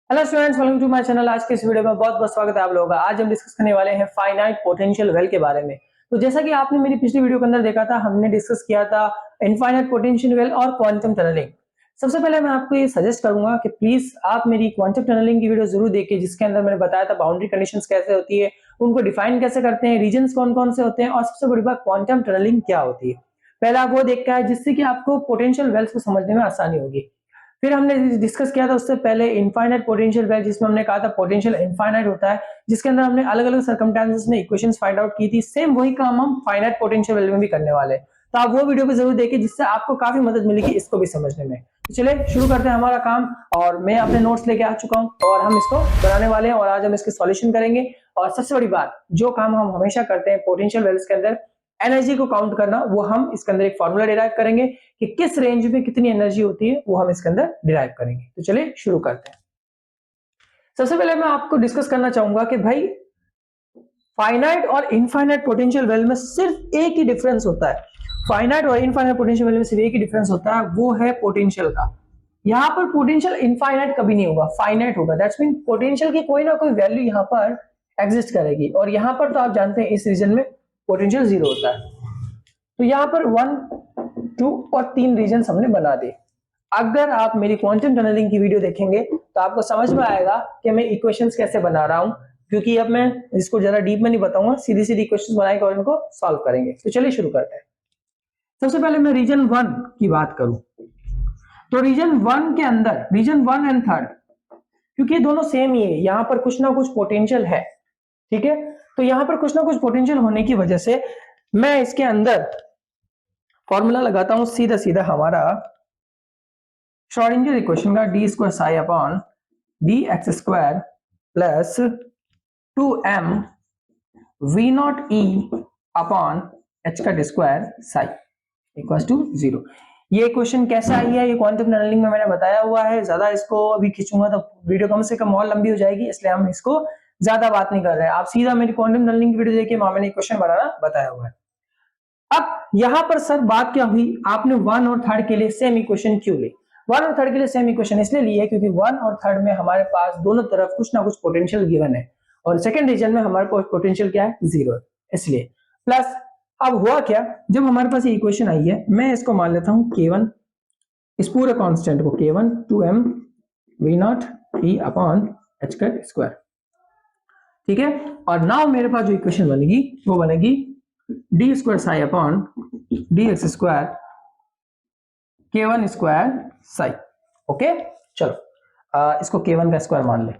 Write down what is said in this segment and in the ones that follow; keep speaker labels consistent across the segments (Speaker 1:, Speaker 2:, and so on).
Speaker 1: Hello students, welcome to my channel. आज के इस वीडियो में बहुत बहुत स्वागत है आप लोगों का। आज हम डिस्कस करने वाले हैं फाइनाइट पोटेंशियल वेल के बारे में। तो जैसा कि आपने मेरी पिछली वीडियो के अंदर देखा था, हमने डिस्कस किया था इनफाइनाइट पोटेंशियल वेल और क्वांटम टनलिंग। सबसे पहले मैं आपको ये सजेस्ट करूंगा कि प्लीज आप मेरी क्वांटम टनलिंग की वीडियो जरूर देखिए, जिसके अंदर मैंने बताया था बाउंड्री कंडीशंस कैसे होती है, उनको डिफाइन कैसे करते हैं, रीजन्स कौन कौन से होते हैं और सबसे बड़ी बात क्वांटम टनलिंग क्या होती है। पहला आप वो देख के आए, जिससे कि आपको पोटेंशियल वेल्स को समझने में आसानी होगी। फिर हमने डिस्कस किया था उससे पहले इनफाइनाइट पोटेंशियल वेल, जिसमें हमने कहा था पोटेंशियल इनफाइनाइट होता है, जिसके अंदर हमने अलग अलग सर्कमस्टेंसेस में इक्वेशंस फाइंड आउट की थी। सेम वही काम हम फाइनाइट पोटेंशियल वेल में भी करने वाले हैं। तो आप वो वीडियो भी जरूर देखिए, जिससे आपको काफी मदद मिलेगी इसको भी समझने में। तो चलिए शुरू करते हैं हमारा काम। और मैं अपने नोट्स लेके आ चुका हूँ और हम इसको बनाने वाले हैं और आज हम इसके सॉल्यूशन करेंगे। और सबसे बड़ी बात, जो काम हम हमेशा करते हैं पोटेंशियल वेल्स के अंदर, एनर्जी को काउंट करना, वो हम इसके अंदर एक फॉर्मूला डिराइव करेंगे कि किस रेंज में कितनी एनर्जी होती है, वो हम इसके अंदर डिराइव करेंगे। तो चलिए शुरू करते हैं। सबसे पहले मैं आपको डिस्कस करना चाहूंगा कि भाई फाइनाइट और इनफाइनाइट पोटेंशियल वेल में सिर्फ एक ही डिफरेंस होता है। फाइनाइट और इनफाइनाइट पोटेंशियल वेल में सिर्फ एक ही डिफरेंस होता है, वो है पोटेंशियल का। यहां पर पोटेंशियल इनफाइनाइट कभी नहीं होगा, फाइनाइट होगा। दैट्स मीन पोटेंशियल की कोई ना कोई वैल्यू यहां पर एग्जिस्ट करेगी। और यहां पर तो आप जानते हैं इस रीजन में पोटेंशियल जीरो होता है। तो यहां पर 1, 2 और 3 रीजन हमने बना दिए। अगर आप मेरी क्वांटम टनलिंग की वीडियो देखेंगे तो आपको समझ में आएगा कि मैं इक्वेशंस कैसे बना रहा हूं, क्योंकि अब मैं इसको ज्यादा डीप में नहीं बताऊंगा, सीधी सीधी इक्वेशंस बनाएंगे और इनको सॉल्व करेंगे। तो चलिए शुरू करते हैं। सबसे पहले मैं रीजन 1 की बात करूं तो रीजन 1 के अंदर, रीजन 1 एंड 3, क्योंकि ये दोनों सेम ही है, यहां पर कुछ ना कुछ पोटेंशियल है। ठीक है, तो यहां पर कुछ ना कुछ पोटेंशियल होने की वजह से मैं इसके अंदर फॉर्मूला लगाता हूं सीधा सीधा हमारा श्रोडिंगर इक्वेशन का, d square psi upon d x square plus 2m v naught e upon h का स्क्वायर साई इक्वल्स टू 0। ये क्वेश्चन कैसे आई है, ये क्वांटम टनलिंग में मैंने बताया हुआ है। ज्यादा इसको अभी खींचूंगा तो वीडियो कम से कम और लंबी हो जाएगी, इसलिए हम इसको ज्यादा बात नहीं कर रहे हैं। आप सीधा मेरी क्वांटम टनलिंग की वीडियो देखिए, वहां मैंने क्वेश्चन बनाना बताया हुआ है। अब यहां पर सर बात क्या हुई, आपने 1 और 3 के लिए सेम इक्वेशन क्यों ली? 1 और 3 के लिए सेम इक्वेशन इसलिए ली है क्योंकि 1 और 3 में हमारे पास दोनों तरफ कुछ ना कुछ पोटेंशियल गिवन है और सेकंड रीजन में हमारे पास पोटेंशियल क्या है, 0 है, इसलिए। प्लस अब हुआ क्या, जब हमारे पास ये इक्वेशन आई है, मैं इसको मान लेता हूं k1, इस पूरे कांस्टेंट को k1 2m v not e upon h का स्क्वायर। ठीक है, और नाउ मेरे पास जो इक्वेशन बनेगी वो बनेगी D square psi upon d x square k1 square Sai. Okay, चलो इसको k1 का स्क्वायर मान ले,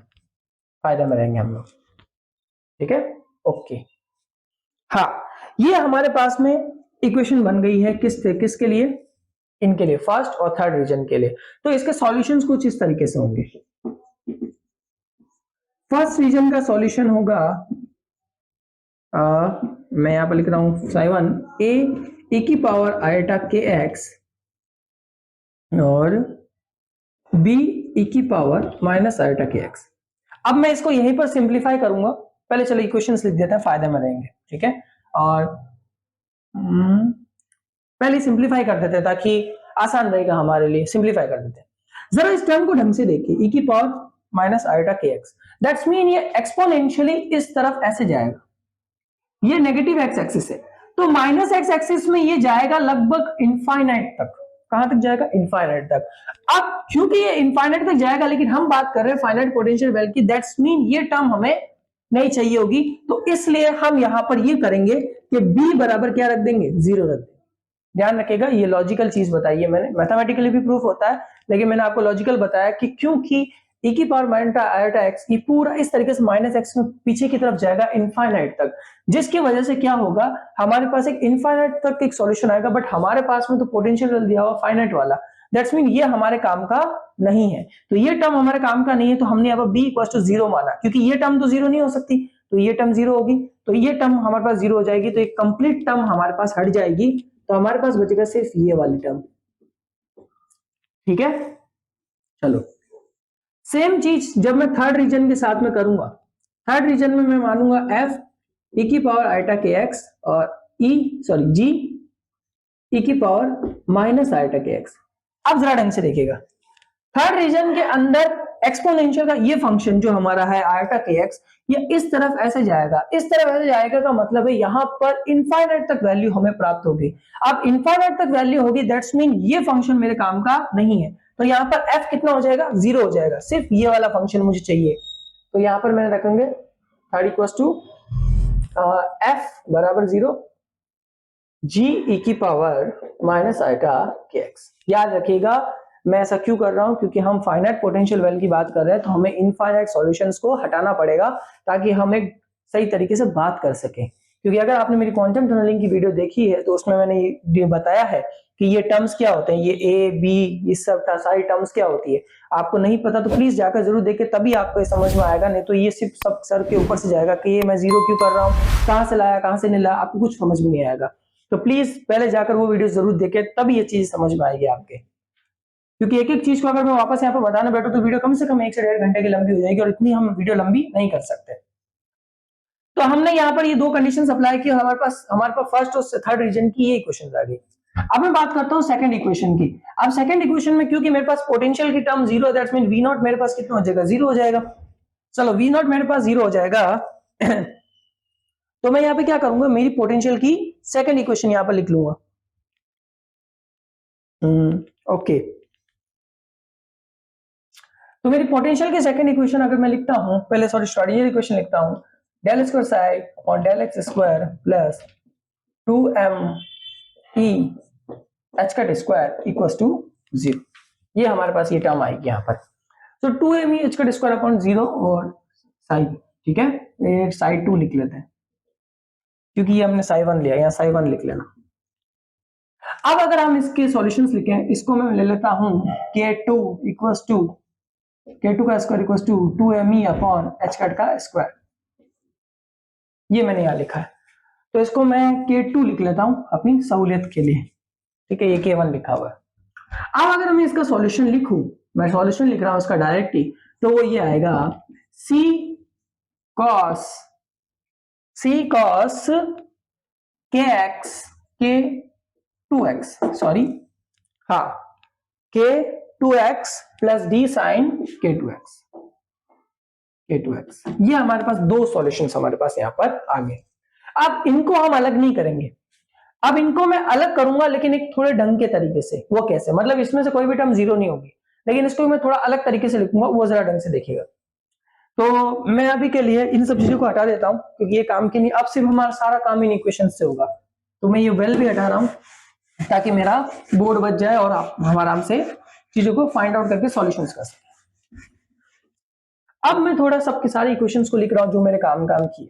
Speaker 1: फायदे में रहेंगे हम लोग। ठीक है, ओके। हाँ, ये हमारे पास में इक्वेशन बन गई है किसके लिए, इनके लिए, फर्स्ट और थर्ड रीजन के लिए। तो इसके सॉल्यूशंस कुछ इस तरीके से होंगे। फर्स्ट रीजन का सॉल्यूशन होगा, मैं यहां पर लिख रहा हूं साई1 a e की पावर आयोटा के एक्स और b e की पावर माइनस आयोटा के एक्स। अब मैं इसको यहीं पर सिंप्लीफाई करूंगा। पहले चलो इक्वेशंस लिख देते हैं, फायदे में रहेंगे। ठीक है, और पहले सिंप्लीफाई कर देते हैं ताकि आसान रहेगा हमारे लिए। सिंप्लीफाई कर देते हैं, जरा इस टर्म को ढंग से देखिए, e की पावर माइनस आयोटा के एक्स। दैट्स मीन ये एक्सपोनेंशियली इस तरफ ऐसे जाएगा, ये नेगेटिव एक्स एक्सिस है, तो माइनस एक्स एक्सिस में ये जाएगा लगभग इनफाइनाइट तक। कहां तक जाएगा, इनफाइनाइट तक। अब क्योंकि ये इनफाइनाइट तक जाएगा, लेकिन हम बात कर रहे हैं फाइनाइट पोटेंशियल वेल की, दैट्स मीन ये टर्म हमें नहीं चाहिए होगी, तो इसलिए हम यहां पर ये करेंगे कि b बराबर क्या रख देंगे, 0 रख देंगे। ध्यान रखिएगा, ये लॉजिकल चीज बताई है मैंने, मैथमेटिकली भी प्रूफ होता है, लेकिन मैंने आपको लॉजिकल बताया कि क्योंकि e की पावर माइनस आयोटा एक्स ये पूरा इस तरीके से माइनस एक्स में पीछे की तरफ जाएगा इनफाइनाइट तक, जिसकी वजह से क्या होगा, हमारे पास एक इनफाइनाइट तक एक सॉल्यूशन आएगा, बट हमारे पास में तो पोटेंशियल दिया हुआ फाइनाइट वाला। दैट्स मीन ये हमारे काम का नहीं है, तो ये टर्म हमारे काम का नहीं है, तो हमने अब b इक्वल टू 0 माना, क्योंकि ये टर्म तो 0 नहीं हो सकती, तो ये टर्म 0 होगी, तो ये टर्म हमारे पास 0 हो जाएगी, तो एक कंप्लीट टर्म हमारे पास हट जाएगी, तो हमारे पास बचेगा सिर्फ ये वाली टर्म। ठीक है, चलो सेम चीज जब मैं थर्ड रीजन के साथ में करूंगा, थर्ड रीजन में मैं मानूंगा f e की पावर आयोटा के एक्स और g e की पावर माइनस आयोटा के एक्स। अब जरा ढंग से देखिएगा, थर्ड रीजन के अंदर एक्सपोनेंशियल का ये फंक्शन जो हमारा है आयटा के एक्स, ये इस तरफ ऐसे जाएगा, इस तरफ ऐसे जाएगा का मतलब है यहां पर इनफाइनाइट तक वैल्यू हमें प्राप्त होगी। अब इनफाइनाइट तक वैल्यू होगी, दैट्स मीन ये फंक्शन मेरे काम का नहीं है, तो यहां पर f कितना हो जाएगा, 0 हो जाएगा, सिर्फ ये वाला फंक्शन मुझे चाहिए। तो यहां पर मैंने रखेंगे थर्ड इक्वल्स टू f बराबर 0 g e की पावर माइनस आइटा के एक्स। याद रखिएगा मैं ऐसा क्यों कर रहा हूं, क्योंकि हम फाइनाइट पोटेंशियल वेल की बात कर रहे हैं, तो हमें इनफाइनाइट सॉल्यूशंस को हटाना पड़ेगा ताकि हम एक सही तरीके से बात कर सकें। क्योंकि अगर आपने मेरी क्वांटम टनलिंग की वीडियो देखी है तो उसमें मैंने ये बताया है कि ये टर्म्स क्या होते हैं, ये ए बी ये सब सारी टर्म्स क्या होती है। आपको नहीं पता तो प्लीज जाकर जरूर देखें, तभी आपको ये समझ में आएगा, नहीं तो ये सिर्फ सब सर के ऊपर से जाएगा कि ये मैं 0 क्यों कर रहा हूँ, कहां से लाया कहां से नहीं लाया, आपको कुछ समझ में नहीं आएगा। तो प्लीज पहले जाकर वो वीडियो जरूर देखें, तभी ये चीज समझ में आएगी आपके। क्योंकि एक एक चीज को अगर मैं वापस यहाँ पर बताने बैठूं तो वीडियो कम से कम 1 से 1.5 घंटे की लंबी हो जाएगी, और इतनी हम वीडियो लंबी नहीं कर सकते। तो हमने यहाँ पर ये दो कंडीशंस अप्लाई की, हमारे पास फर्स्ट और थर्ड रीजन की ये इक्वेशन आ गई। अब मैं बात करता हूँ सेकंड इक्वेशन की। अब सेकंड इक्वेशन में क्योंकि मेरे पास पोटेंशियल की टर्म 0 है, दैट्स मीन वी नॉट मेरे पास कितना हो जाएगा, 0 हो जाएगा। चलो वी नॉट मेरे पास 0 हो जाएगा तो मैं यहाँ पे क्या करूंगा, मेरी पोटेंशियल की सेकंड इक्वेशन यहाँ पर लिख लूंगा। ओके, तो मेरी पोटेंशियल की सेकंड इक्वेशन अगर मैं लिखता हूं, पहले सॉरी स्ट्रेटजी इक्वेशन लिखता हूं, डेल स्क्वायर साई और del x square plus 2m e h cut square equals to 0। ये हमारे पास ये टर्म आएगी यहाँ पर। तो 2m e h cut square upon 0 और साई, ठीक है, ये साई 2 लिख लेते हैं क्योंकि ये हमने साई 1 लिया, यहाँ साई 1 लिख लेना। अब अगर हम इसके सॉल्यूशंस लिखें, इसको मैं ले लेता हूं k2 इक्वल्स टू k2 का square equals to 2me upon h cut का स्क्वायर, ये मैंने यहां लिखा है। तो इसको मैं k2 लिख लेता हूं अपनी सहूलियत के लिए, ठीक है, ये k1 लिखा हुआ है। अब अगर मैं इसका सॉल्यूशन लिखूं, मैं सॉल्यूशन लिख रहा हूं इसका डायरेक्टली, तो वो ये आएगा c cos kx k2x sorry हाँ k2x plus d sign k2x। ये हमारे पास दो सॉल्यूशंस हमारे पास यहां पर आ गए। अब इनको हम अलग नहीं करेंगे, अब इनको मैं अलग करूंगा लेकिन एक थोड़े ढंग के तरीके से। वो कैसे, मतलब इसमें से कोई भी टर्म 0 नहीं होगी, लेकिन इसको मैं थोड़ा अलग तरीके से लिखूंगा, वो जरा ढंग से देखिएगा। तो मैं अभी के लिए इन सब चीजों को हटा देता हूं क्योंकि ये काम की नहीं, अब सिर्फ हमारा सारा काम इन इक्वेशन से होगा। तो मैं ये वेल भी हटा रहा हूं ताकि मेरा बोर्ड बच जाए और हम आराम से चीजों को फाइंड आउट करके सॉल्यूशंस कर सकें। अब मैं थोड़ा सबके सारे इक्वेशंस को लिख रहा हूं जो मेरे काम किए।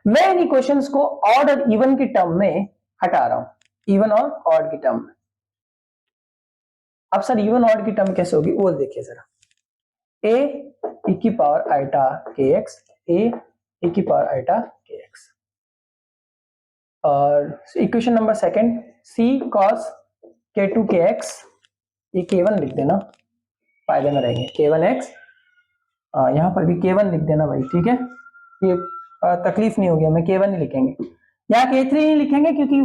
Speaker 1: मैं इन इक्वेशंस को ऑड और इवन की टर्म में हटा रहा हूं, इवन और ऑड की टर्म में। अब सर इवन ऑड की टर्म कैसे होगी वो देखिए जरा। a e की power iota kx, a e की पावर आइटा kx, और equation number second c cos k2 kx, ये k1 लिख देना, फायदे में रहेंगे k1x, यहां पर भी k1 लिख देना भाई, ठीक है, ये तकलीफ नहीं होगी, हमें k1 ही लिखेंगे, यहाँ k3 नहीं लिखेंगे क्योंकि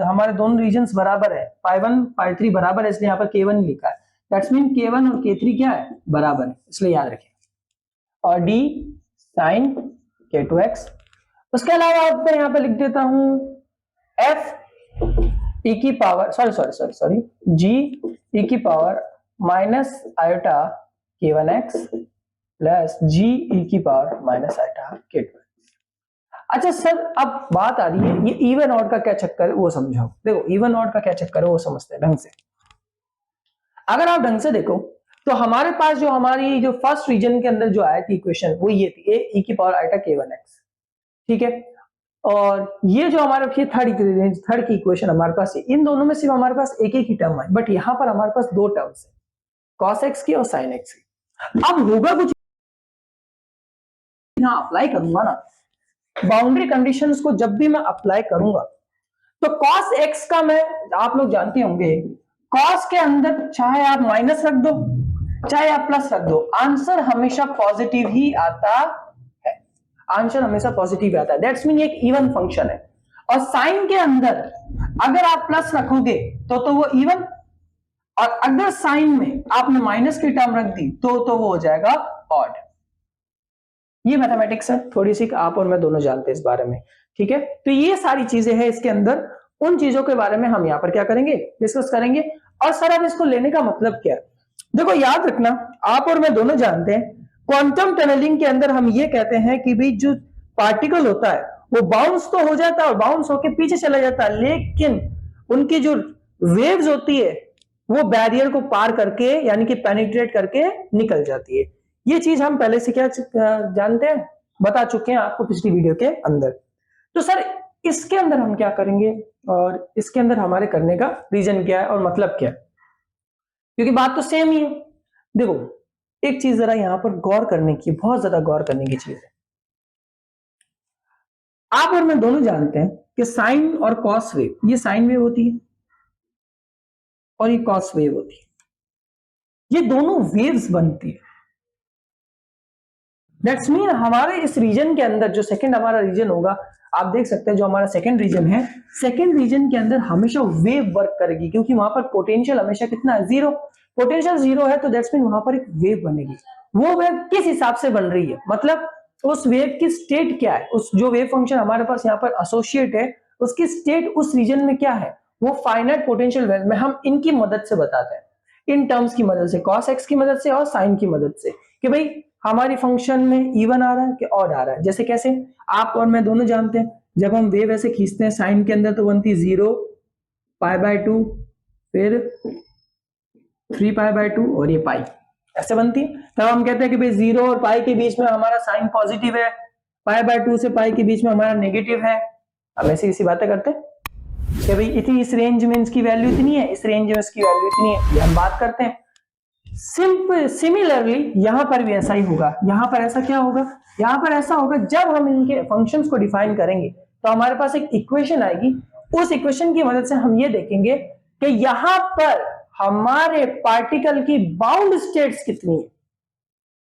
Speaker 1: हमारे दोनों रीजन्स बराबर है, phi1 phi3 बराबर है, इसलिए यहाँ पर k1 लिखा है। दैट्स मीन k1 और k3 क्या है, बराबर है, इसलिए याद रखें। और d sin k2x, उसके अलावा आपको यहाँ पे लिख देता हूं f e की पावर सॉरी g e की power minus iota k1x plus g e की पावर माइनस आयोटा k2x। अच्छा सर अब बात आ रही है ये इवन ऑड का क्या चक्कर है वो समझाओ। देखो इवन ऑड का क्या चक्कर है वो समझते हैं ढंग से। अगर आप ढंग से देखो तो हमारे पास जो हमारी जो फर्स्ट रीजन के अंदर जो आई थी इक्वेशन वो ये थी a e की पावर आइटा k1x, ठीक है, और ये जो हमारे थर्ड की इक्वेशन हमारे पास है, इन दोनों में सिर्फ हमारे पास एक ही टर्म है, बट यहां पर हमारे पास दो टर्म्स है, cos x की और sin x की। अब होगा कुछ, यहां अप्लाई करूंगा ना बाउंड्री कंडीशंस को, जब भी मैं अप्लाई करूंगा तो cos x का, मैं आप लोग जानते होंगे cos के अंदर चाहे आप माइनस रख दो चाहे आप प्लस रख दो, आंसर हमेशा पॉजिटिव ही आता है, आंसर हमेशा पॉजिटिव आता है। दैट्स मीन एक इवन फंक्शन है। और साइन के अंदर अगर आप प्लस रखोगे तो वो इवन, और अगर साइन में आपने माइनस की टर्म रख दी तो वो हो जाएगा ऑड। ये मैथमेटिक्स है, थोड़ी सी आप और मैं दोनों जानते हैं इस बारे में, ठीक है। तो ये सारी चीजें हैं इसके अंदर, उन चीजों के बारे में हम यहाँ पर क्या करेंगे, डिस्कस करेंगे। और सर अब इसको लेने का मतलब क्या है, देखो याद रखना, आप और मैं दोनों जानते हैं क्वांटम टनलिंग के अंदर हम ये कहते हैं कि भाई जो पार्टिकल होता है वो बाउंस तो हो जाता है और बाउंस होके पीछे चला जाता है, लेकिन उनकी जो वेव्स होती है वो बैरियर को पार करके यानी कि पेनिट्रेट करके निकल जाती है। ये चीज हम पहले से क्या जानते हैं, बता चुके हैं आपको पिछली वीडियो के अंदर। तो सर इसके अंदर हम क्या करेंगे और इसके अंदर हमारे करने का रीजन क्या है और मतलब क्या है, क्योंकि बात तो सेम ही है। देखो एक चीज जरा यहां पर गौर करने की, बहुत ज्यादा गौर करने की चीज है। आप और मैं दोनों जानते हैं कि साइन और कॉस वेव, ये साइन वेव होती है और ये कॉस वेव होती है, ये दोनों वेव्स बनती है। दैट्स मीन हमारे इस रीजन के अंदर जो सेकंड हमारा रीजन होगा, आप देख सकते हैं जो हमारा सेकंड रीजन है, सेकंड रीजन के अंदर हमेशा वेव वर्क करेगी, क्योंकि वहां पर पोटेंशियल हमेशा कितना है, जीरो। पोटेंशियल जीरो है तो दैट्स मीन वहां पर एक वेव बनेगी। वो वेव किस हिसाब से बन रही है, मतलब उस वेव की स्टेट क्या है, उस जो वेव फंक्शन हमारे पास यहाँ पर एसोसिएट है उसकी स्टेट उस रीजन में क्या है, वो फाइनाइट पोटेंशियल वेव में हम इनकी मदद से बताते हैं, इन टर्म्स की मदद से, कॉस एक्स की मदद से और साइन की मदद से, कि भाई हमारी फंक्शन में इवन आ रहा है कि ऑड आ रहा है। जैसे कैसे, आप और मैं दोनों जानते हैं जब हम वेव ऐसे खींचते हैं साइन के अंदर तो बनती 0 π/2 फिर 3π/2 और ये पाई ऐसे बनती है। तब हम कहते हैं कि भाई 0 और पाई के बीच में हमारा साइन पॉजिटिव है, π/2 से पाई के बीच में हमारा नेगेटिव है। हम ऐसी इसी बातें करते हैं कि भाई इतनी इस रेंज में इसकी वैल्यू इतनी है, इस रेंज में इसकी वैल्यू इतनी है, ये हम बात करते हैं। सिमिलरली यहां पर भी ऐसा ही होगा। यहां पर ऐसा क्या होगा, यहां पर ऐसा होगा जब हम इनके फंक्शंस को डिफाइन करेंगे तो हमारे पास एक इक्वेशन आएगी, उस इक्वेशन की मदद से हम ये देखेंगे कि यहां पर हमारे पार्टिकल की बाउंड स्टेट्स कितनी है,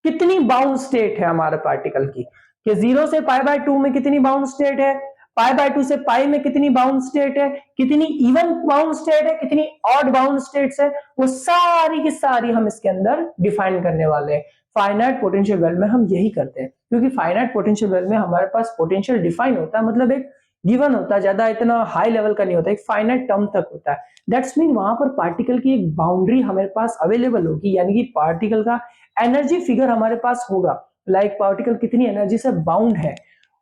Speaker 1: कितनी बाउंड स्टेट है हमारे पार्टिकल की, कि 0 से π/2 में कितनी बाउंड स्टेट है, π/2 से पाई में कितनी बाउंड स्टेट है, कितनी इवन बाउंड स्टेट है, कितनी ऑड बाउंड स्टेट्स है, वो सारी की सारी हम इसके अंदर डिफाइन करने वाले हैं। फाइनाइट पोटेंशियल वेल में हम यही करते हैं, क्योंकि फाइनाइट पोटेंशियल वेल में हमारे पास पोटेंशियल डिफाइन होता है, मतलब एक गिवन होता है, ज्यादा इतना हाई लेवल का नहीं होता, एक फाइनाइट टर्म तक होता है। दैट्स मीन वहां पर पार्टिकल की एक बाउंड्री हमारे पास अवेलेबल होगी, यानी कि पार्टिकल का एनर्जी फिगर हमारे पास होगा, लाइक पार्टिकल कितनी एनर्जी से बाउंड है,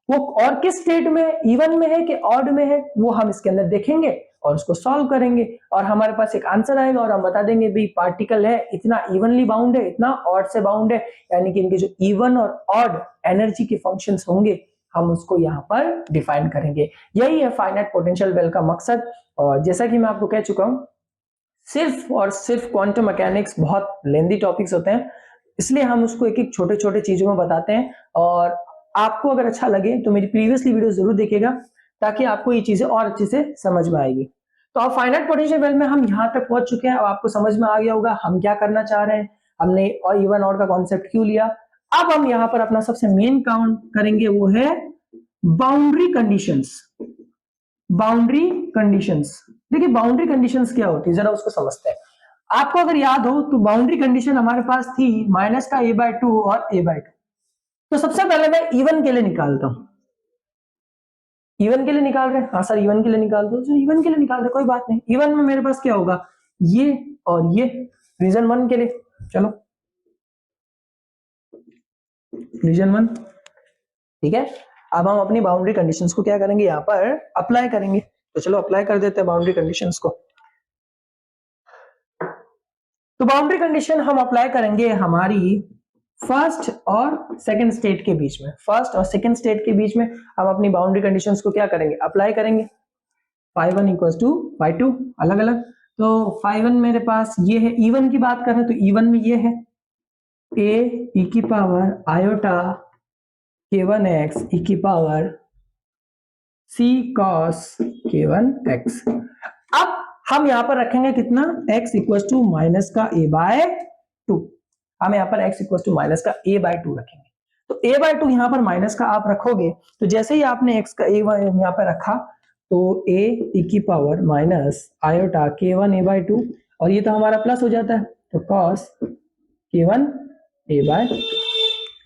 Speaker 1: वो और किस स्टेट में, इवन में है कि ऑड में है, वो हम इसके अंदर देखेंगे और उसको सॉल्व करेंगे और हमारे पास एक आंसर आएगा और हम बता देंगे भाई पार्टिकल है इतना इवनली बाउंड है, इतना ऑड से बाउंड है, यानी कि इनके जो इवन और ऑड एनर्जी के फंक्शंस होंगे हम उसको यहाँ पर डिफाइन करेंगे। यही है फाइनाइट पोटेंशियल वेल का मकसद। और जैसा कि मैं आपको कह चुका हूँ, सिर्फ और सिर्फ क्वांटम मैकेनिक्स बहुत लेंदी टॉपिक्स होते हैं, इसलिए हम उसको एक एक छोटे छोटे चीजों में बताते हैं। और आपको अगर अच्छा लगे तो मेरी प्रीवियसली वीडियो जरूर देखिएगा, ताकि आपको ये चीजें और अच्छे से समझ में आएगी। तो अब फाइनाइट पोटेंशियल वेल में हम यहाँ तक पहुंच चुके हैं, अब आपको समझ में आ गया होगा हम क्या करना चाह रहे हैं, हमने और इवन ऑड का कॉन्सेप्ट क्यों लिया। अब हम यहाँ पर अपना सबसे मेन काउंट करेंगे, वो है बाउंड्री कंडीशंस। बाउंड्री कंडीशंस, देखिए बाउंड्री कंडीशंस क्या होती है जरा उसको समझते हैं। आपको अगर याद हो तो बाउंड्री कंडीशन हमारे पास थी माइनस का a/2 और a/2। तो सबसे पहले मैं इवन के लिए निकालता हूं, इवन के लिए निकाल रहे हैं, हाँ सर इवन के लिए निकाल दो, जो इवन के लिए निकाल रहे कोई बात नहीं। इवन में मेरे पास क्या होगा, ये और ये, रीजन 1 के लिए, चलो रीजन 1, ठीक है। अब हम अपनी बाउंड्री कंडीशंस को क्या करेंगे, यहाँ पर अप्लाई करेंगे। तो चलो अप्लाई कर देते हैं बाउंड्री कंडीशंस को। तो बाउंड्री कंडीशन हम अप्लाई करेंगे हमारी फर्स्ट और सेकंड स्टेट के बीच में, फर्स्ट और सेकंड स्टेट के बीच में हम अपनी बाउंड्री कंडीशंस को क्या करेंगे, अप्लाई करेंगे। φ1 इक्वल्स टू φ2 अलग अलग, तो φ1 मेरे पास ये है, इवन की बात कर रहे हैं तो इवन में ये है a e की पावर आयोटा k1x e की पावर c cos k1x। अब हम यहां पर रखेंगे कितना, x इक्वल्स टू माइनस का a/2, हम यहाँ पर x इक्वल्स टू माइनस का a/2 रखेंगे। तो a/2 यहाँ पर माइनस का आप रखोगे तो जैसे ही आपने x का a यहाँ पर रखा तो a e की power minus iota k1 a/2, और ये तो हमारा प्लस हो जाता है, तो cos k1 a बाय,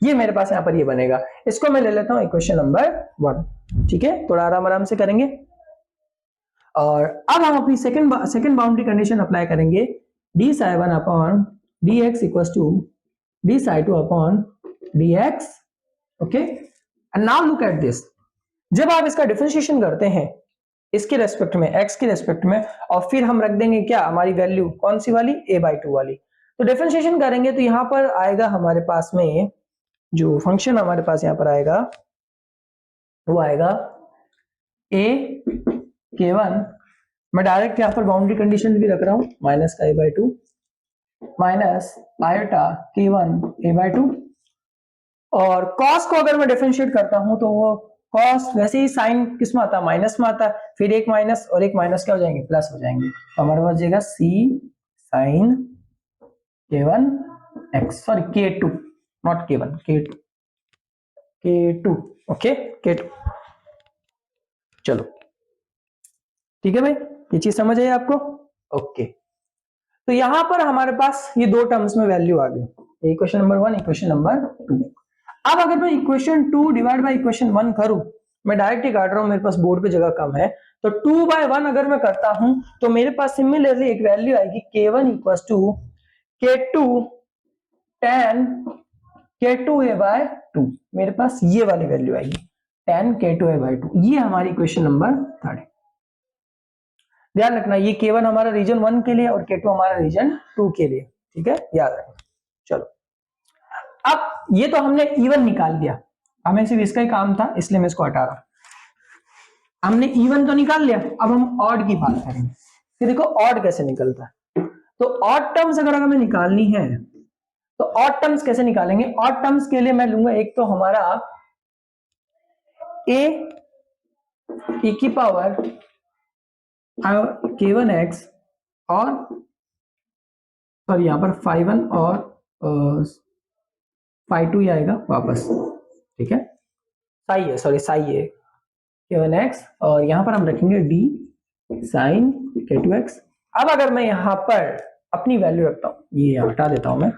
Speaker 1: ये मेरे पास यहाँ पर ये बनेगा। इसको मैं ले लेता हूँ इक्वेशन नंबर 1। ठीक है, थोड़ा आराम आराम से करेंगे। और अब हम अपनी सेकंड बाउंड्री कंडीशन अप्लाई करेंगे, d psi one upon d x equal to d psi two upon d x. Okay, and now look at this, जब आप इसका डिफरेंशिएशन करते हैं इसके रेस्पेक्ट में, x के रेस्पेक्ट में, और फिर हम रख देंगे क्या, हमारी वैल्यू कौन सी वाली, a/2 वाली। तो डिफरेंशिएशन करेंगे तो यहां पर आएगा हमारे पास में जो फंक्शन हमारे पास यहां पर आएगा वो आएगा a k1, मैं डायरेक्ट यहां पर बाउंड्री कंडीशन भी रख रहा हूं, माइनस का a/2 minus iota k1 a/2, और cos को अगर मैं डिफरेंशिएट करता हूं तो वो cos वैसे ही साइन किस में आता है, माइनस में आता है, फिर एक माइनस और एक माइनस क्या हो जाएंगे, प्लस हो जाएंगे। तो हमारे पास जाएगा c sine k1 x, sorry k2 not k1, k2 okay k2। चलो ठीक है भाई, ये चीज समझ आई आपको? ओके, तो यहां पर हमारे पास ये दो टर्म्स में वैल्यू आ गई, इक्वेशन नंबर 1, इक्वेशन नंबर 2। अब अगर मैं इक्वेशन 2 डिवाइड बाय इक्वेशन 1 करूं, मैं डायरेक्ट ही काट रहा हूं, मेरे पास बोर्ड पे जगह कम है, तो 2/1 अगर मैं करता हूं तो मेरे पास सिमिलरली एक वैल्यू आएगी k1 equal to k2 tan k2a/2, मेरे पास ये वाली वैल्यू आएगी tan k2a/2। ये हमारी इक्वेशन नंबर 3 है। ध्यान रखना, ये k1 हमारा रीजन 1 के लिए और k2 हमारा रीजन 2 के लिए, ठीक है, याद रखना। चलो, अब ये तो हमने इवन निकाल दिया, हमें सिर्फ इसका ही काम था इसलिए मैं इसको हटा रहा हूं। हमने इवन तो निकाल लिया, अब हम ऑड की बात करेंगे कि देखो ऑड कैसे निकलता है। तो ऑड टर्म्स अगर हमें निकालनी है तो ऑड टर्म्स कैसे निकालेंगे? ऑड टर्म्स के लिए मैं लूंगा एक तो हमारा a की पावर k1x और सॉरी यहां पर phi1 और phi2 ही आएगा वापस, ठीक है, साई है, सॉरी साई है k1x, और यहां पर हम रखेंगे d sin k2x। अब अगर मैं यहां पर अपनी वैल्यू रखता हूं, ये हटा देता हूं मैं,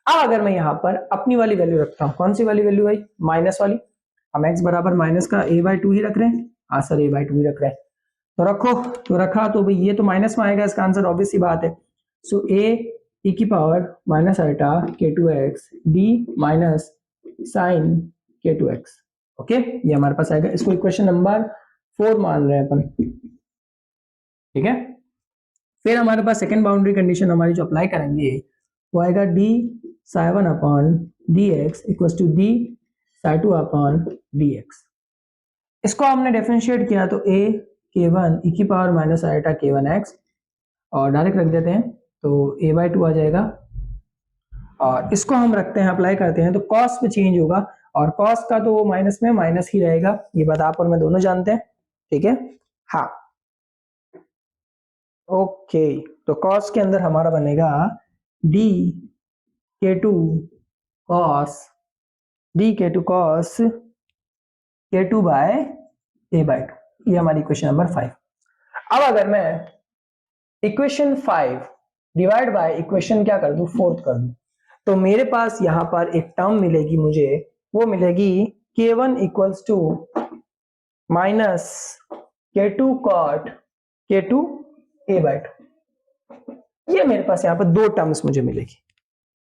Speaker 1: अब अगर मैं यहां पर अपनी वाली वैल्यू रखता हूं, कौन सी वाली वैल्यू भाई, माइनस वाली, हम x बराबर माइनस का a/2 ही रख रहे हैं, हाँ सर a/2 ही रख रहे हैं, तो रखो, तो रखा, तो भाई ये तो माइनस में आएगा, इसका आंसर ऑब्वियस सी बात है। सो a e की power minus iota k2x d minus sine k2x, okay, ये हमारे पास आएगा। इसको इक्वेशन नंबर 4 मान रहे हैं अपन, ठीक है। फिर हमारे पास सेकेंड बाउंड्री कंडीशन हमारी जो अप्लाई करेंगे वो आएगा d साई1 upon dx equal to d साई2 अपॉन dx। इसको हमने डिफरेंशिएट किया तो a k1 e की पावर माइनस आइटा k1x, और डायरेक्ट रख देते हैं तो a/2 आ जाएगा, और इसको हम रखते हैं, अप्लाई करते हैं तो cos पे चेंज होगा, और cos का तो माइनस में माइनस ही रहेगा, ये बात आप और मैं दोनों जानते हैं, ठीक है। हाँ ओके, तो cos के अंदर हमारा बनेगा d k2 cos k2 bye a/2, ये हमारी इक्वेशन नंबर 5। अब अगर मैं इक्वेशन 5 डिवाइड बाय इक्वेशन क्या कर दूं, 4 कर दूं, तो मेरे पास यहां पर एक टर्म मिलेगी मुझे, वो मिलेगी k1 equals to minus k2 cot k2 a/2। ये मेरे पास यहां पर दो टर्म्स मुझे मिलेगी,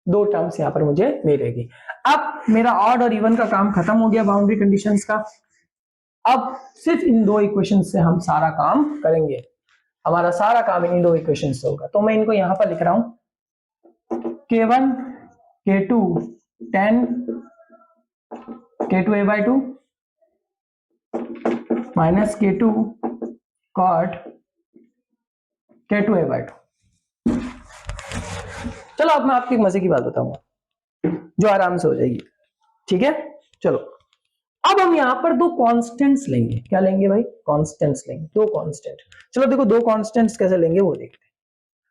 Speaker 1: दो टर्म्स यहां पर मुझे मिलेगी। अब मेरा ऑड और इवन का काम खत्म हो गया बाउंड्री कंडीशंस का, अब सिर्फ इन दो इक्वेशन से हम सारा काम करेंगे, हमारा सारा काम इन दो इक्वेशन से होगा। तो मैं इनको यहां पर लिख रहा हूं, k1 k2 tan k2 a/2 minus k2 cot k2 a/2। चलो अब मैं आपकी मजे की बात बताऊंगा जो आराम से हो जाएगी, ठीक है। चलो अब हम यहां पर दो कांस्टेंट्स लेंगे, क्या लेंगे भाई, कांस्टेंट्स लेंगे, दो कांस्टेंट। चलो देखो दो कांस्टेंट्स कैसे लेंगे वो देखते हैं।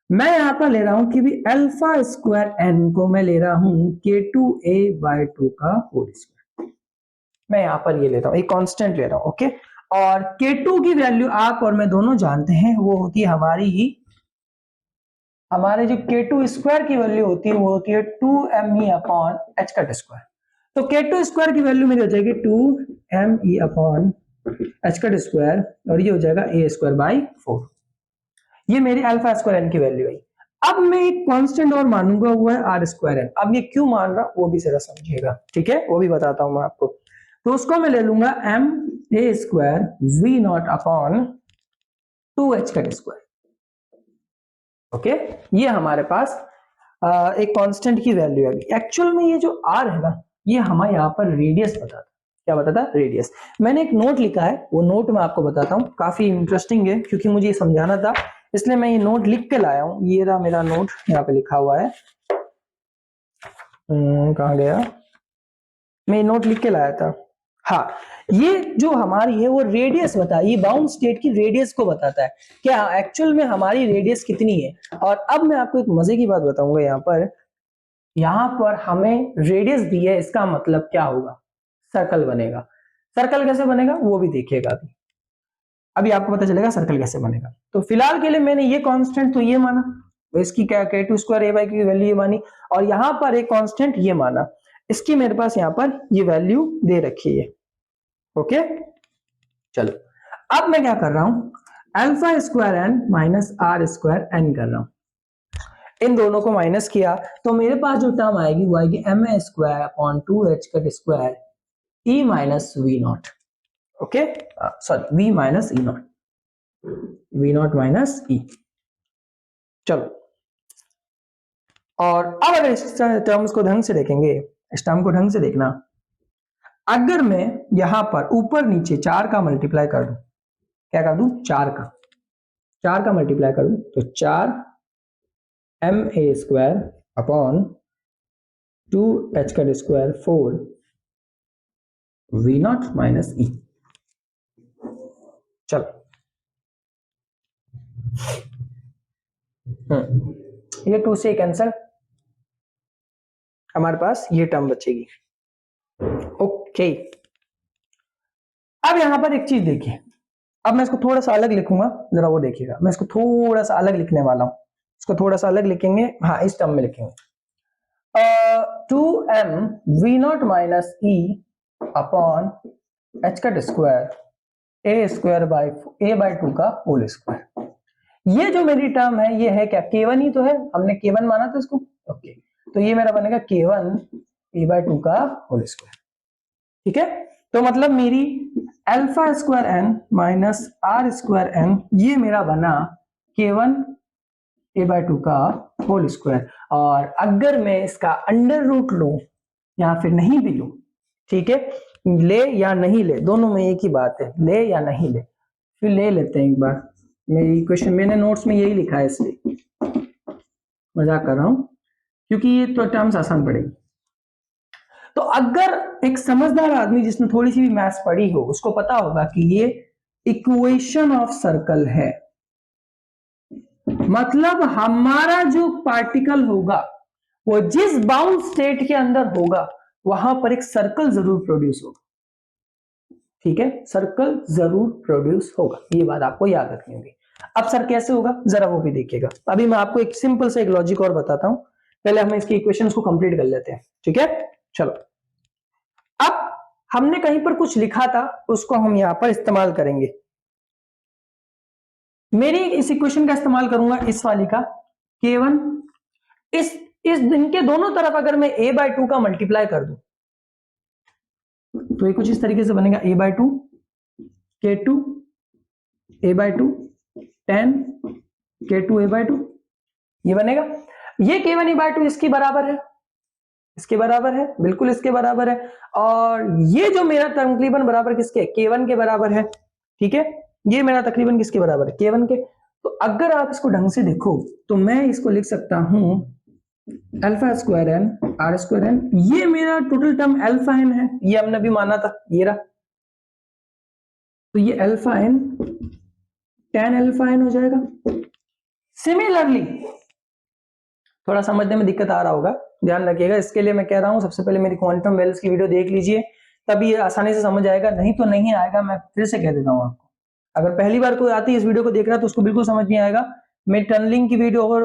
Speaker 1: मैं यहां पर ले रहा हूं कि भी अल्फा स्क्वायर n को मैं ले रहा हूं k2a/2 का होल स्क्वायर, मैं यहां पर ये लेता हूं, एक कांस्टेंट ले रहा हूं, ओके। और k2 की वैल्यू आप और मैं दोनों जानते हैं, वो होती है हमारी हमारे जो K2 स्क्वायर की वैल्यू होती है वो होती है 2me upon h cut square. तो K2 स्क्वायर की वैल्यू मेरी हो जाएगी 2me upon h cut square और ये हो जाएगा a स्क्वायर बाई 4। ये मेरी अल्फा स्क्वायर n की वैल्यू है। अब मैं एक कांस्टेंट और मानूंगा वो है आर स्क्वायर एन। अब ये क्यों मान रहा वो भी जरा समझिएगा, ठीक है, वो भी बताता हूं मैं आपको। तो उसको मैं ले लूंगा एम ए square v naught upon 2h cut square. Okay, ये हमारे पास एक कांस्टेंट की वैल्यू है। एक्चुअल में ये जो आर है ना, ये हमें यहाँ पर रेडियस बताता। क्या बताता? रेडियस। मैंने एक नोट लिखा है, वो नोट मैं आपको बताता हूँ, काफी इंटरेस्टिंग है क्योंकि मुझे ये समझाना था, इसलिए मैं ये नोट लिख के लाया हूँ। ये रहा मेरा नोट, यहाँ पे लिखा हुआ है। कहाँ गया? मैं ये नोट लिख के लाया था। हाँ, ये जो हमारी है वो रेडियस बता, ये बाउंड स्टेट की रेडियस को बताता है क्या एक्चुअल में हमारी रेडियस कितनी है। और अब मैं आपको एक मजे की बात बताऊंगा। यहाँ पर हमें रेडियस दी है, इसका मतलब क्या होगा? सर्कल बनेगा। सर्कल कैसे बनेगा वो भी देखिएगा। अभी आपको पता चलेगा सर्कल कैसे बनेगा। तो फिलहाल के लिए मैंने ये कांस्टेंट तो ये माना, इसकी क्या K2 स्क्वायर ए बाई की वैल्यू ये मानी, और यहां पर एक कांस्टेंट ये माना, इसकी मेरे पास यहाँ पर ये वैल्यू दे रखी है। ओके, चलो अब मैं क्या कर रहा हूं, alpha square n minus r square n कर रहा हूं। इन दोनों को माइनस किया तो मेरे पास जो टर्म आएगी वो आएगी M A square upon 2h cut square E minus V not. Okay, sorry V minus E not, V not minus E. चलो, और अब अगर इस टर्म्स को ढंग से देखेंगे, इस टर्म को ढंग से देखना, अगर मैं यहां पर ऊपर नीचे 4 का मल्टीप्लाई कर दूं, क्या कर दूं? 4 का मल्टीप्लाई कर दूं तो 4 M A square upon 2h का square 4 we not minus E. चलो, ये 2 से कैंसिल, हमारे पास ये टर्म बचेगी। ओके, अब यहां पर एक चीज देखिए, अब मैं इसको थोड़ा सा अलग लिखूंगा, जरा वो देखिएगा। मैं इसको थोड़ा सा अलग लिखने वाला हूं, इसको थोड़ा सा अलग लिखेंगे। हाँ, इस टर्म में लिखेंगे 2m v not minus e upon h cut square a square by a by 2 का होल स्क्वायर। ये जो मेरी टर्म है ये है क्या? K1 ही तो है, हमने K1 माना था इसको। ओके, तो ये मेरा बनेगा K1 a बाई 2 का होल स्क्वायर। ठीक है, तो मतलब मेरी alpha square n minus r square n, ये मेरा बना K1 a बाई 2 का होल स्क्वायर। और अगर मैं इसका अंडर रूट लूं या फिर नहीं भी लूं, ठीक है, ले या नहीं ले, दोनों में एक ही बात है, ले या नहीं ले, फिर ले लेते हैं एक बार। मेरी इक्वेशन मैंने नोट्स में यही लिखा है, इसलिए मजाक कर रहा हूं क्योंकि ये तो टर्म्स आसान पड़ेगी। तो अगर एक समझदार आदमी जिसने थोड़ी सी भी मैथ्स पढ़ी हो उसको पता होगा कि ये इक्वेशन ऑफ सर्कल है, मतलब हमारा जो पार्टिकल होगा वो जिस बाउंड स्टेट के अंदर होगा वहां पर एक सर्कल जरूर प्रोड्यूस होगा। ठीक है, सर्कल जरूर प्रोड्यूस होगा, ये बात आपको याद रखनी होगी। अब सर कैसे होगा जरा वो भी देखिएगा। अभी मैं आपको एक सिंपल सा एक लॉजिक और बताता हूं, पहले हम इसकी इक्वेशंस को कंप्लीट कर लेते हैं। ठीक है, चलो, अब हमने कहीं पर कुछ लिखा था उसको हम यहां पर इस्तेमाल करेंगे। मेरी इस इक्वेशन का इस्तेमाल करूंगा, इस वाली का K1, इस दिन के दोनों तरफ अगर मैं a बाई 2 का मल्टीप्लाई कर दूं तो ये कुछ इस तरीके से बनेगा a by 2 K2 a by 2 10 K2 a by 2, ये बनेगा। ये K1 a बाई 2 इसके बराबर है, इसके बराबर है, बिल्कुल इसके बराबर है। और ये जो मेरा तकरीबन बराबर किसके? K1 के बराबर है। ठीक है, ये मेरा तकरीबन किसके बराबर है? K1 के। तो अगर आप इसको ढंग से देखो तो मैं इसको लिख सकता हूं alpha square n r square n, ये मेरा टोटल टर्म अल्फा एन है, ये हमने भी माना था, ये रहा। तो ये alpha n tan alpha n हो जाएगा। सिमिलरली थोड़ा समझने में दिक्कत आ रहा होगा, ध्यान रखिएगा, इसके लिए मैं कह रहा हूं सबसे पहले मेरी क्वांटम वेल्स की वीडियो देख लीजिए, तभी आसानी से समझ आएगा, नहीं तो नहीं आएगा। मैं फिर से कह देता हूं आपको, अगर पहली बार कोई आती है इस वीडियो को देख रहा है तो उसको बिल्कुल समझ नहीं आएगा। मेरी टनलिंग की वीडियो और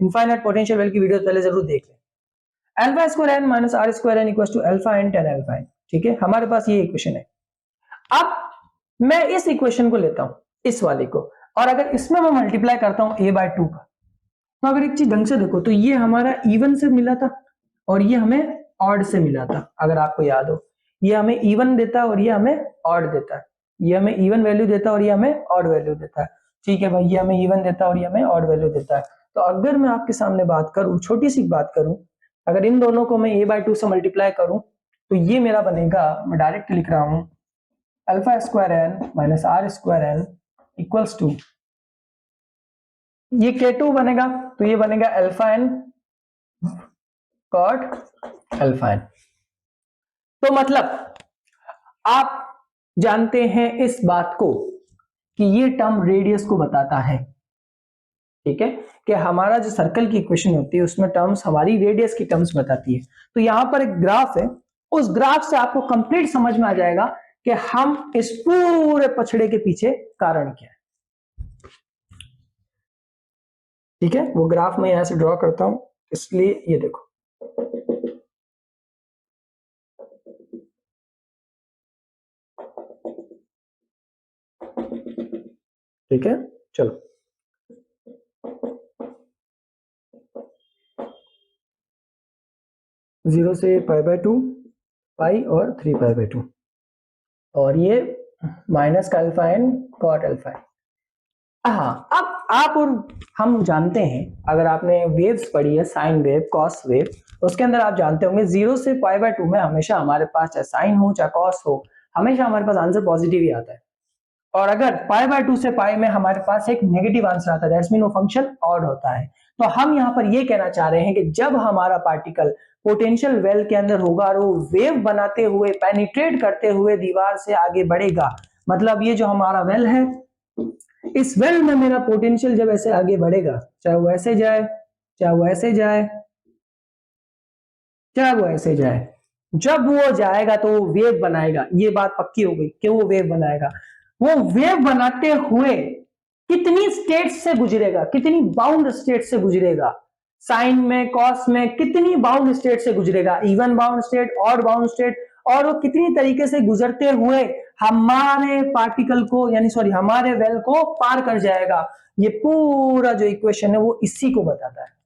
Speaker 1: इनफाइनाइट पोटेंशियल वेल की वीडियो पहले जरूर देख लें। Alpha square n minus r square n equals to alpha n tan alpha n. ठीक है, हमारे पास ये इक्वेशन है। अब मैं इस इक्वेशन को लेता हूं, इस वाले को, और अगर इसमें मैं मल्टीप्लाई करता हूं a बाय 2 का, तो अगर एक चीज ढंग से देखो तो ये हमारा इवन से मिला था और ये हमें ऑड से मिला था। अगर आपको याद हो, ये हमें इवन देता है और ये हमें ऑड देता है। ये हमें इवन वैल्यू देता है और ये हमें ऑड वैल्यू देता है। ठीक है भाई, ये हमें इवन देता है और ये हमें ऑड वैल्यू देता है। तो अगर मैं आपके सामने बात करूं, छोटी सी बात करूं, अगर इन दोनों को मैं a बाय 2 से मल्टीप्लाई करूं तो ये मेरा बनेगा, मैं डायरेक्ट लिख रहा हूं, alpha square n minus r square n equals to, ये K2 बनेगा तो ये बनेगा alpha n cot alpha n. तो मतलब आप जानते हैं इस बात को कि ये टर्म रेडियस को बताता है। ठीक है, कि हमारा जो सर्कल की इक्वेशन होती है उसमें टर्म्स हमारी रेडियस की टर्म्स बताती है। तो यहां पर एक ग्राफ है, उस ग्राफ से आपको कंप्लीट समझ में आ जाएगा कि हम इस पूरे पछड़े के पीछे कारण क्या है। ठीक है, वो ग्राफ मैं यहां से ड्रॉ करता हूं, इसलिए ये देखो, ठीक है, चलो जीरो से पाई बाय 2, पाई और 3 पाई बाय 2, और ये माइनस का alpha n cot alpha n. हाँ, अब आप और हम जानते हैं, अगर आपने वेव्स पढ़ी है, साइन वेव, कॉस वेव, उसके अंदर आप जानते होंगे 0 से पाई बाय 2 में हमेशा हमारे पास चाहे साइन हो चाहे कॉस हो, हमेशा हमारे पास आंसर पॉजिटिव ही आता है। और अगर पाई बाय 2 से पाई में हमारे पास एक नेगेटिव आंसर आता है, दैट्स मीन वो फंक्शन ऑड होता है। तो हम यहाँ पर ये कहना चाह रहे हैं कि जब हमारा पार्टिकल पोटेंशियल वेल के अंदर होगा और वो वेव बनाते हुए, पेनिट्रेट करते हुए दीवार से आगे बढ़ेगा, मतलब ये जो हमारा वेल है, इस वेल में मेरा पोटेंशियल जब ऐसे आगे बढ़ेगा, चाहे वो ऐसे जाए, चाहे वो ऐसे जाए, चाहे वो ऐसे जाए, जब वो जाएगा तो वो वेव बनाएगा। ये बात पक्की हो गई कि वो वेव बनाएगा। वो वेव बनाते हुए कितनी स्टेट्स से गुजरेगा, कितनी बाउंड स्टेट से गुजरेगा, साइन में, कॉस में, कितनी बाउंड स्टेट से गुजरेगा, even bound state, odd bound state, और वो कितनी तरीके से गुजरते हुए हमारे पार्टिकल को, यानी सॉरी हमारे वेल को पार कर जाएगा। ये पूरा जो इक्वेशन है वो इसी को बताता है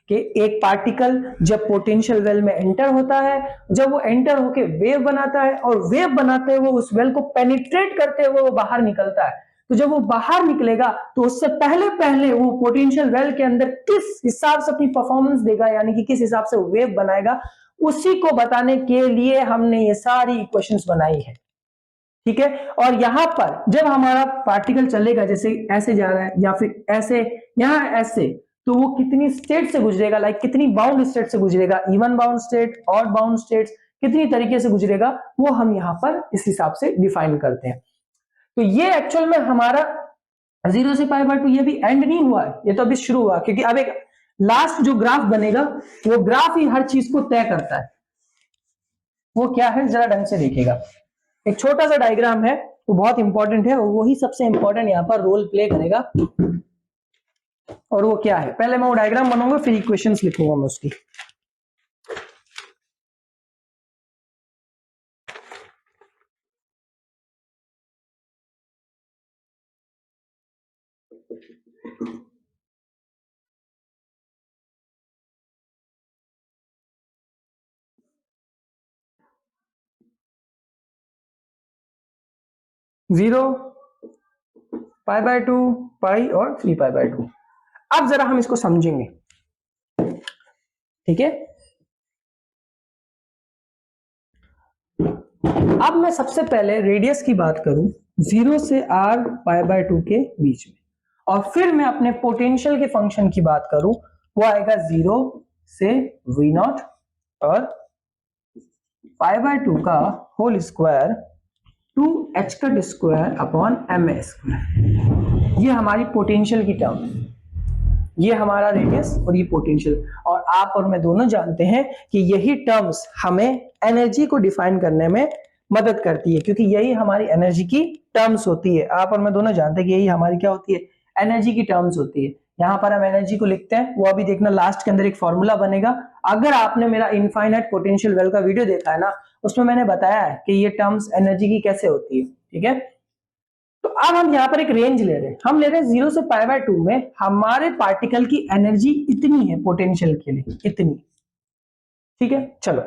Speaker 1: कि एक पार्टिकल जब पोटेंशियल वेल में एंटर होता है, जब वो एंटर होके वेव बनाता है और वेव बनाते हुए उस वेल को पेनिट्रेट करते हुए वो बाहर निकलता है, तो जब वो बाहर निकलेगा तो उससे पहले पहले वो पोटेंशियल वेल के अंदर किस हिसाब से अपनी परफॉर्मेंस देगा, यानी कि किस हिसाब से वेव बनाएगा, उसी को बताने के लिए हमने ये सारी इक्वेशंस बनाई है। ठीक है, और यहां पर जब हमारा पार्टिकल चलेगा, जैसे ऐसे जा रहा है या फिर ऐसे, यहां ऐसे, तो वो कितनी स्टेट से गुजरेगा, लाइक कितनी बाउंड स्टेट से गुजरेगा, even bound state, odd bound states, कितनी तरीके से गुजरेगा, वो हम यहां पर इस हिसाब से डिफाइन करते हैं। तो ये एक्चुअल में हमारा 0 से पाई बाय 2 ये भी एंड नहीं हुआ है, ये तो अभी शुरू हुआ, क्योंकि अब एक लास्ट जो ग्राफ बनेगा वो ग्राफ ही हर चीज को तय करता है। वो क्या है, जरा ढंग से देखिएगा। एक छोटा सा डायग्राम है, वो बहुत इंपॉर्टेंट है और वही सबसे इंपॉर्टेंट यहाँ पर रोल प्ले करेगा। और वो क्या है, पहले मैं वो डायग्राम बनाऊंगा फिर इक्वेशंस लिखूंगा मैं उसकी। जीरो, पाई बाय 2, पाई और 3 पाई बाय 2। अब जरा हम इसको समझेंगे। ठीक है, अब मैं सबसे पहले रेडियस की बात करूं 0 से r पाई बाय 2 के बीच में, और फिर मैं अपने पोटेंशियल के फंक्शन की बात करूं, वो आएगा 0 से v0 और पाई बाय 2 का whole square 2h cut square upon m square. ये हमारी पोटेंशियल की टर्म, ये हमारा रेडियस और ये पोटेंशियल। और आप और मैं दोनों जानते हैं कि यही टर्म्स हमें एनर्जी को डिफाइन करने में मदद करती है, क्योंकि यही हमारी एनर्जी की टर्म्स होती है। आप और मैं दोनों जानते हैं कि यही हमारी क्या होती है, एनर्जी की टर्म्स होती है। यहाँ पर हम एनर्जी को लिखते हैं, वो अभी देखना लास्ट के अंदर एक फॉर्मूला बनेगा। अगर आपने मेरा इनफाइनाइट पोटेंशियल वेल का वीडियो देखा है ना, उसमें मैंने बताया है कि ये टर्म्स एनर्जी की कैसे होती है, ठीक है। तो अब हम यहाँ पर एक रेंज ले रहे हैं, हम ले रहे हैं 0 से π/2 में हमारे पार्टिकल की एनर्जी इतनी है पोटेंशियल के लिए, इतनी, ठीक है। चलो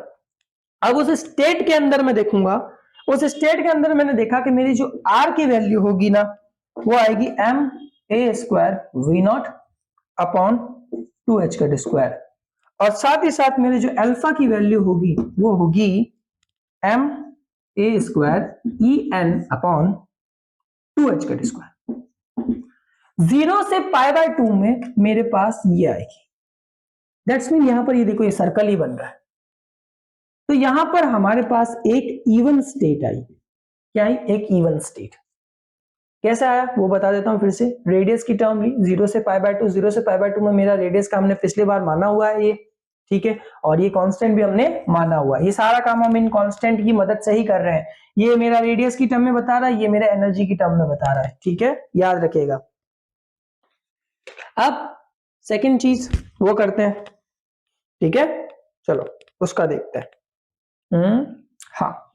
Speaker 1: अब उस स्टेट के अंदर मैं देखूंगा, उस स्टेट के अंदर मैंने देखा कि मेरी जो आर की वैल्यू होगी ना, वो आएगी ma² V0 अपॉन 2h², और साथ ही साथ मेरे जो अल्फा की वैल्यू होगी वो होगी ma² En अपॉन 2h²। 0 से π/2 में मेरे पास ये आएगी, दैट्स मीन यहां पर ये देखो ये सर्कल ही बन रहा है। तो यहां पर हमारे पास एक इवन स्टेट आई, क्या आई? एक इवन स्टेट। कैसे आया वो बता देता हूं फिर से। रेडियस की टर्म ली 0 से π/2, 0 से π/2 में मेरा रेडियस का हमने पिछली बार माना हुआ है ये, ठीक है, और ये कांस्टेंट भी हमने माना हुआ है। ये सारा काम हम इन कांस्टेंट की मदद से ही कर रहे हैं। ये मेरा रेडियस की टर्म में बता रहा है, ये मेरा एनर्जी की टर्म में बता रहा है, ठीक है, याद रखिएगा। अब सेकंड चीज वो करते हैं, ठीक है, चलो उसका देखते हैं। हाँ,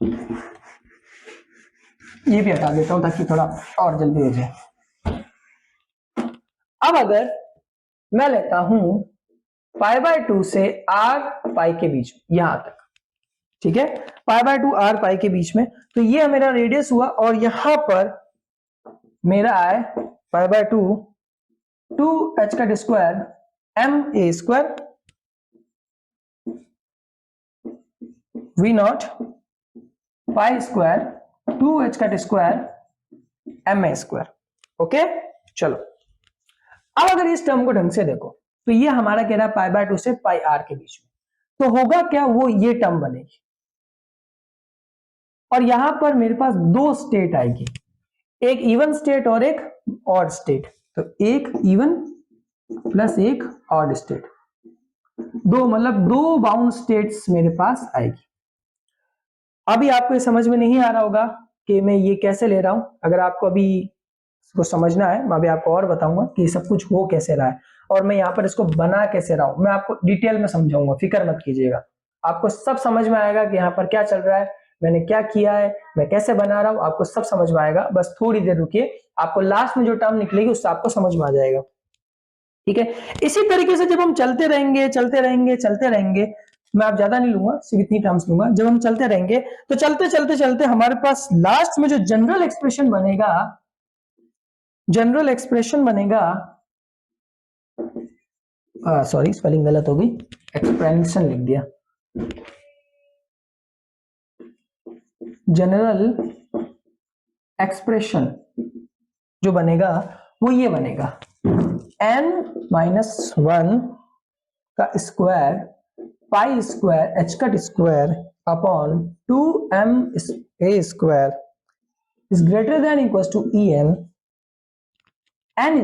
Speaker 1: ये भी हटा देता हूं ताकि थोड़ा और जल्दी हो जाए। अब अगर मैं लेता हूं π/2 से r π के बीच यहां तक, ठीक है, π/2 r π के बीच में, तो ये मेरा रेडियस हुआ, और यहां पर मेरा है π/2 2h² ma² V0 π² 2h² ma²। Okay, चलो अब अगर इस टर्म को ढंग से देखो तो ये हमारा कह रहा है π/2 से πr के बीच में, तो होगा क्या, वो ये टर्म बनेगी, और यहां पर मेरे पास दो स्टेट आएगी, एक इवन स्टेट और एक ऑड स्टेट। तो एक इवन प्लस एक ऑड स्टेट, दो मतलब दो बाउंड स्टेट्स मेरे पास आएगी। अभी आपको ये समझ में नहीं आ रहा होगा कि मैं ये कैसे ले रहा हूं। अगर आपको अभी इसको समझना है, मैं अभी आपको और बताऊंगा कि सब कुछ हो कैसे रहा है और मैं यहाँ पर इसको बना कैसे रहा हूं। मैं आपको डिटेल में समझाऊंगा, फिक्र मत कीजिएगा, आपको सब समझ में आएगा कि यहाँ पर क्या चल रहा है, मैंने क्या किया है, मैं कैसे बना रहा हूं, आपको सब समझ में आएगा। बस थोड़ी देर रुकिए, आपको लास्ट में जो टर्म निकलेगी उससे आपको समझ में आ जाएगा, ठीक है। इसी तरीके से जब हम चलते रहेंगे चलते रहेंगे चलते रहेंगे, मैं आप ज्यादा नहीं लूंगा, सिर्फ इतनी टर्म्स लूंगा। जब हम चलते रहेंगे तो चलते चलते चलते हमारे पास लास्ट में जो जनरल एक्सप्रेशन बनेगा, जनरल एक्सप्रेशन बनेगा, सॉरी स्पेलिंग गलत हो गई, एक्सप्रेशन लिख दिया, जनरल एक्सप्रेशन जो बनेगा वो ये बनेगा n-1 का square π² upon 2ma² is greater than equals to En n²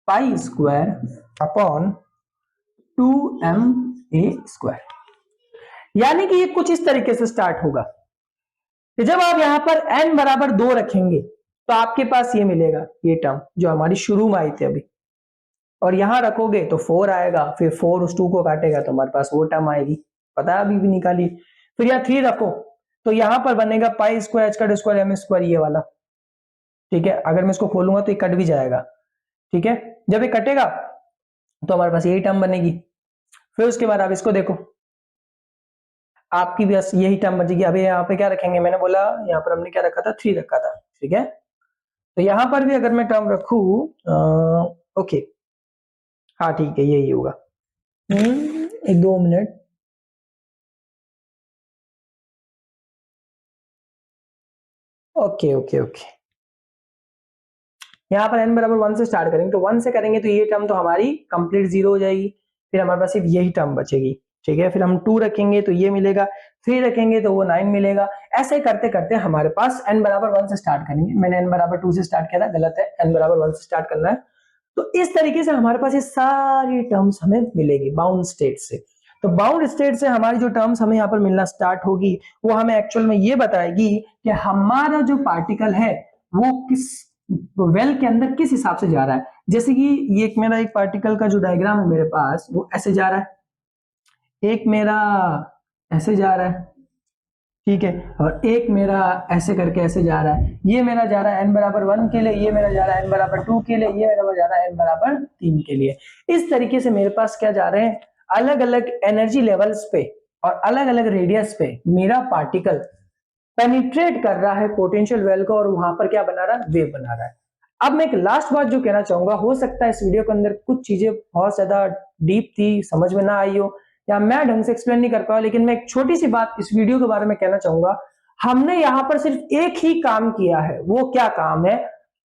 Speaker 1: π² upon 2ma²। यानी कि ये कुछ इस तरीके से स्टार्ट होगा कि जब आप यहां पर n बराबर 2 रखेंगे तो आपके पास ये मिलेगा, ये टर्म जो हमारी शुरू में आई थी अभी, और यहां रखोगे तो 4 आएगा, फिर 4 उस 2 को काटेगा तो हमारे पास वो टर्म आएगी, पता है अभी भी निकाली। फिर यहाँ 3 रखो तो यहां पर बनेगा π² m², ये वाला, ठीक है। अगर मैं इसको खोलूंगा तो ये कट भी जाएगा, ठीक है। जब ये कटेगा तो हमारे पास यही टर्म बनेगी। फिर उसके बाद आप इसको देखो, आपकी भी यही टर्म बचेगी। अभी यहाँ पे क्या रखेंगे, मैंने बोला यहाँ पर हमने क्या रखा था, 3 रखा था, ठीक है। तो यहां पर भी अगर मैं टर्म रखू, ओके, हाँ ठीक है, यही होगा। 1-2 मिनट, ओके ओके ओके। यहाँ पर n बराबर 1 से स्टार्ट करेंगे, तो 1 से करेंगे तो ये टर्म तो हमारी कंप्लीट 0 हो जाएगी, फिर हमारे पास सिर्फ यही टर्म बचेगी, ठीक है। फिर हम 2 रखेंगे तो ये मिलेगा, 3 रखेंगे तो वो 9 मिलेगा। ऐसे करते करते हमारे पास n बराबर 1 से स्टार्ट करेंगे, मैंने n बराबर 2 से स्टार्ट किया था, गलत है, n बराबर 1 से स्टार्ट करना है। तो इस तरीके से हमारे पास ये सारी टर्म्स हमें मिलेगी बाउंड स्टेट से। तो बाउंड स्टेट से हमारी जो टर्म्स हमें यहाँ पर मिलना स्टार्ट होगी वो हमें एक्चुअल में ये बताएगी कि हमारा जो पार्टिकल है वो किस वेल के अंदर किस हिसाब से जा रहा है। जैसे कि ये एक मेरा एक पार्टिकल का जो डायग्राम है मेरे पास वो ऐसे जा रहा है, एक मेरा ऐसे जा रहा है, ठीक है, और एक मेरा ऐसे करके ऐसे जा रहा है। ये मेरा जा रहा है n बराबर 1 के लिए, ये मेरा जा रहा है n बराबर 2 के लिए, ये मेरा जा रहा है n बराबर 3 के लिए। इस तरीके से मेरे पास क्या जा रहे हैं, अलग अलग एनर्जी लेवल्स पे और अलग अलग रेडियस पे मेरा पार्टिकल पेनिट्रेट कर रहा है पोटेंशियल वेल को और वहां पर क्या बना रहा है, वेव बना रहा है। अब मैं एक लास्ट बात जो कहना चाहूंगा, हो सकता है इस वीडियो के अंदर कुछ चीजें बहुत ज्यादा डीप थी, समझ में ना आई हो या मैं ढंग से एक्सप्लेन नहीं कर पाया, लेकिन मैं एक छोटी सी बात इस वीडियो के बारे में कहना चाहूंगा। हमने यहां पर सिर्फ एक ही काम किया है, वो क्या काम है,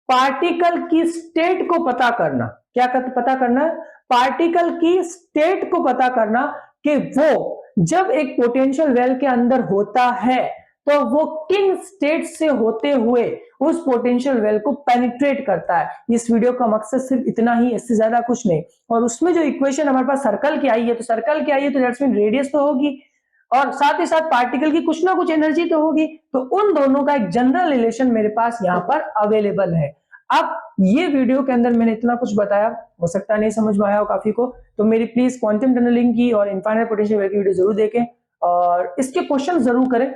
Speaker 1: पार्टिकल की स्टेट को पता करना। क्या पता करना है, पार्टिकल की स्टेट को पता करना कि वो जब एक पोटेंशियल वेल के अंदर होता है तो वो किन स्टेट से होते हुए उस पोटेंशियल वेल को पेनिट्रेट करता है। इस वीडियो का मकसद सिर्फ इतना ही, इससे ज्यादा कुछ नहीं। और उसमें जो इक्वेशन हमारे पास सर्कल की आई है, तो सर्कल की आई है तो दैट्स मीन रेडियस तो होगी और साथ ही साथ पार्टिकल की कुछ ना कुछ एनर्जी तो होगी। तो उन दोनों का एक जनरल रिलेशन मेरे पास यहाँ पर अवेलेबल है। अब ये वीडियो के अंदर मैंने इतना कुछ बताया, हो सकता है नहीं समझ में आया हो काफी को, तो मेरी प्लीज क्वांटम टनलिंग की और इनफाइनाइट पोटेंशियल वेल की वीडियो जरूर देखें और इसके क्वेश्चन जरूर करें।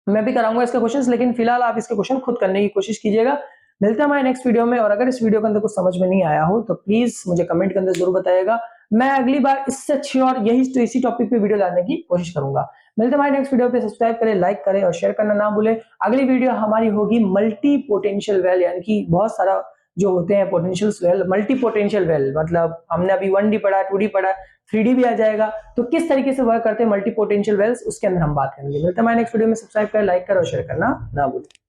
Speaker 1: मैं भी कराऊंगा इसके क्वेश्चंस, लेकिन फिलहाल आप इसके क्वेश्चन खुद करने की कोशिश कीजिएगा। मिलते हैं हमारे नेक्स्ट वीडियो में, और अगर इस वीडियो के अंदर कुछ समझ में नहीं आया हो तो प्लीज मुझे कमेंट के अंदर जरूर बताइएगा। मैं अगली बार इससे अच्छी और इसी टॉपिक पे वीडियो लाने की कोशिश करूंगा। मिलते हैं हमारे नेक्स्ट वीडियो पे, सब्सक्राइब करें, लाइक करें और शेयर करना ना भूलें। अगली वीडियो हमारी होगी मल्टी पोटेंशियल वेल, यानी कि बहुत सारा जो होते हैं potential well, multi potential well, मतलब हमने अभी 1D पढ़ा, 2D पढ़ा, 3D भी आ जाएगा। तो किस तरीके से वर्क करते हैं मल्टी पोटेंशियल वेल्स, उसके अंदर हम बात करेंगे। मिलते हैं हमारे नेक्स्ट वीडियो में, सब्सक्राइब करें, लाइक करें और शेयर करना ना भूलें।